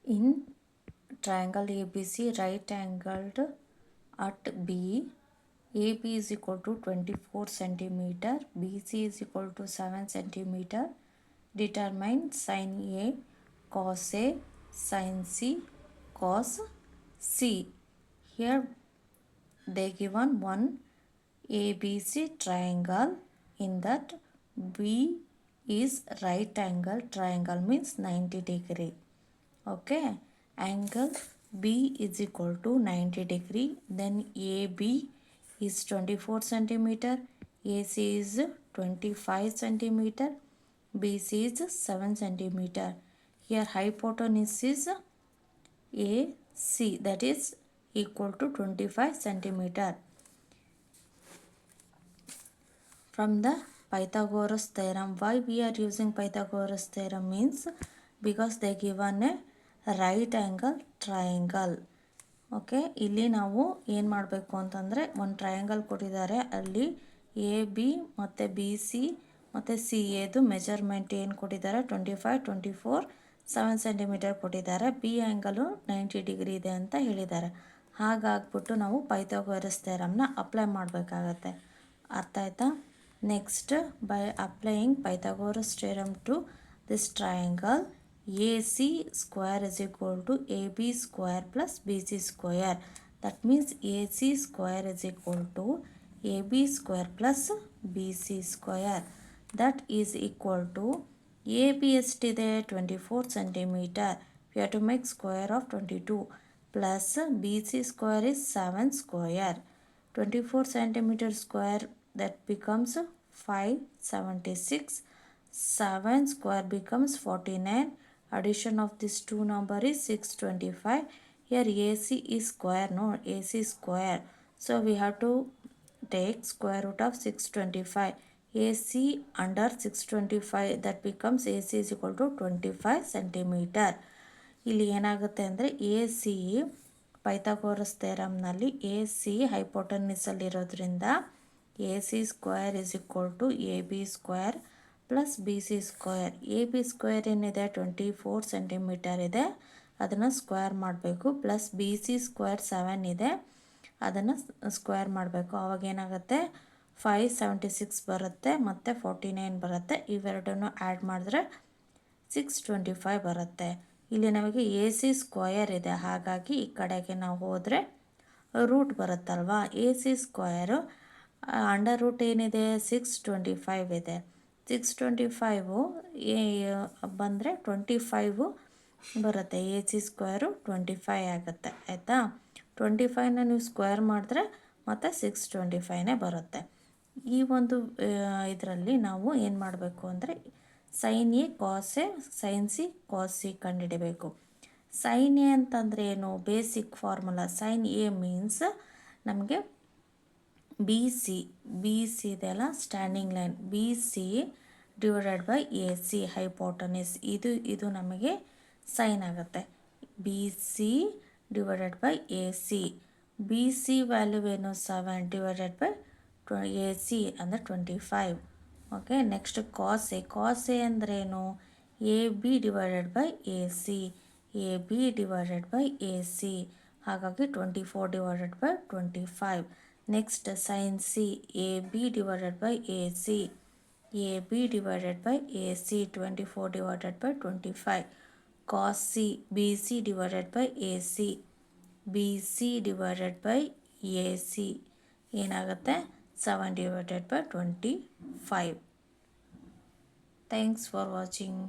In triangle ABC, right angled at B, AB is equal to 24 centimeter, BC is equal to 7 centimeter. Determine sin A, cos A, sin C, cos C. Here they given one ABC triangle. In that B is right angle triangle means 90 degree. Okay, angle B is equal to 90 degree. Then AB is 24 centimeter, AC is 25 centimeter, BC is 7 centimeter. Here hypotenuse is AC, that is equal to 25 centimeter. From the Pythagoras theorem, why we are using Pythagoras theorem means because they given a right angle triangle. Okay, ಇಲ್ಲಿ ನಾವು ಏನು ಮಾಡಬೇಕು ಅಂತಂದರೆ ಒಂದು triangle ಕೊಟ್ಟಿದ್ದಾರೆ, ಅಲ್ಲಿ A B ಮತ್ತು B C ಮತ್ತು ಸಿ ಎದು ಮೆಜರ್ಮೆಂಟ್ ಏನು ಕೊಟ್ಟಿದ್ದಾರೆ 25, 24, 7 ಸೆಂಟಿಮೀಟರ್ ಕೊಟ್ಟಿದ್ದಾರೆ. ಬಿ ಆ್ಯಂಗಲು 90 ಡಿಗ್ರಿ ಇದೆ ಅಂತ ಹೇಳಿದ್ದಾರೆ. ಹಾಗಾಗ್ಬಿಟ್ಟು ನಾವು ಪೈಥಾಗೋರಸ್ ಥಿಯರಮ್ನ ಅಪ್ಲೈ ಮಾಡಬೇಕಾಗತ್ತೆ. ಅರ್ಥ ಆಯ್ತಾ? Next, by applying Pythagoras theorem to this triangle, AC square is equal to AB square plus BC square. That means AC square is equal to AB square plus BC square. That is equal to AB ಎಷ್ಟಿದೆ 24 centimeter. We have to make square of 22 plus BC square is 7 square. 24 centimeter square, that becomes 576. 7 square becomes 49. Addition of this two number is 625. Here AC is square, no, AC square. So we have to take square root of 625. AC under 625, that becomes AC is equal to 25 centimeter. ಇಲ್ಲಿ ಏನಾಗುತ್ತೆ ಅಂದರೆ AC Pythagoras ಥಿಯರಮ್ನಲ್ಲಿ AC ಹೈಪೋಟೆನ್ಯೂಸಲ್ಲಿರೋದ್ರಿಂದ AC square is equal to AB square plus B C square. A B square ಏನಿದೆ 24 centimetre ಇದೆ, ಅದನ್ನು square ಮಾಡಬೇಕು. Plus B C square 7 ಇದೆ, ಅದನ್ನು ಸ್ಕ್ವೇರ್ ಮಾಡಬೇಕು. ಆವಾಗೇನಾಗುತ್ತೆ 576 ಬರುತ್ತೆ ಮತ್ತು 49 ಬರುತ್ತೆ. ಇವೆರಡನ್ನು ಆ್ಯಡ್ ಮಾಡಿದ್ರೆ 625 ಬರುತ್ತೆ. ಇಲ್ಲಿ ನಮಗೆ ಎ ಸಿ ಸ್ಕ್ವಯರ್ ಇದೆ, ಹಾಗಾಗಿ ಈ ಕಡೆಗೆ ನಾವು ಹೋದರೆ ರೂಟ್ ಬರುತ್ತಲ್ವಾ. A C square under root ಏನಿದೆ 625 ಇದೆ. 625 ಬಂದರೆ 25 ಬರುತ್ತೆ. ಎ ಸಿ ಸ್ಕ್ವೇರು 25 ಆಗುತ್ತೆ. ಆಯಿತಾ? 25ನ ನೀವು ಸ್ಕ್ವೇರ್ ಮಾಡಿದ್ರೆ ಮತ್ತು 625ನೇ ಬರುತ್ತೆ. ಈ ಒಂದು ಇದರಲ್ಲಿ ನಾವು ಏನು ಮಾಡಬೇಕು ಅಂದರೆ sine A cos A sine C cos C ಕಂಡುಹಿಡಬೇಕು. ಸೈನ್ ಎ ಅಂತಂದರೆ ಏನು? Basic formula. Sine A means ನಮಗೆ ಬಿ ಸಿ ಇದೆಲ್ಲ standing line, B C divided by A C hypotenuse, ಇದು ನಮಗೆ ಸೈನ್ ಆಗುತ್ತೆ. B C divided by A C. B C value ಏನು? 7 divided by A C ಅಂದರೆ 25. Okay, next cos A. Cos A ಅಂದ್ರೇನು? A B divided by A C. A B divided by A C, ಹಾಗಾಗಿ 24 divided by 25. Next sine C. A B divided by A C. A B divided by A C 24 divided by 25. Cos C. B C divided by A C. B C divided by A C ಏನಾಗುತ್ತೆ 7 divided by 25. Thanks for watching.